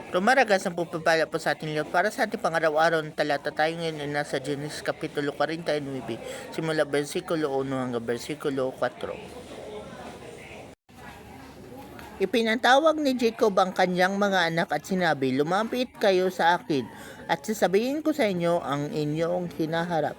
Rumaragas ang pupapala po sa ating lahat para sa ating pang-araw-araw na talata. Tayo ngayon ay nasa Genesis Kapitulo 49, simula versikulo 1 hanggang versikulo 4. Ipinatawag ni Jacob ang kanyang mga anak at sinabi, "Lumapit kayo sa akin at sasabihin ko sa inyo ang inyong hinaharap.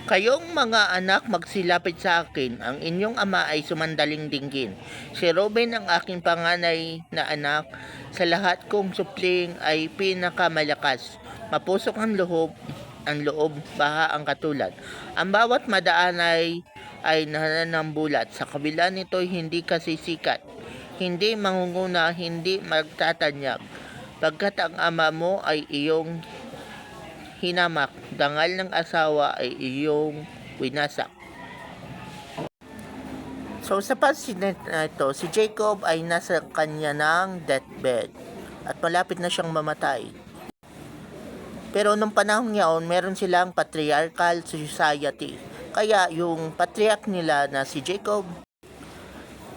Kayong mga anak magsilapit sa akin, ang inyong ama ay sumandaling dinggin. Si Reuben ang aking panganay na anak, sa lahat kong supling ay pinakamalakas. Mapusok ang loob, baha ang katulad. Ang bawat madaan ay nananambulat. Sa kabila nito'y hindi kasisikat, hindi mangunguna, hindi magtatanyag. Pagkat ang ama mo ay iyong hinamak, dangal ng asawa ay iyong winasak." So sa passage na ito, si Jacob ay nasa kanya ng deathbed at malapit na siyang mamatay. Pero nung panahon ngayon, meron silang patriarchal society. Kaya yung patriarch nila na si Jacob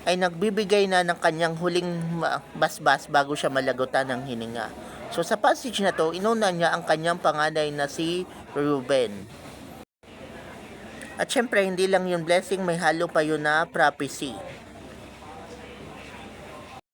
ay nagbibigay na ng kanyang huling basbas bago siya malagutan ng hininga. So sa passage na to, inuna niya ang kanyang panganay na si Reuben. At syempre, hindi lang yung blessing, may halo pa yun na prophecy.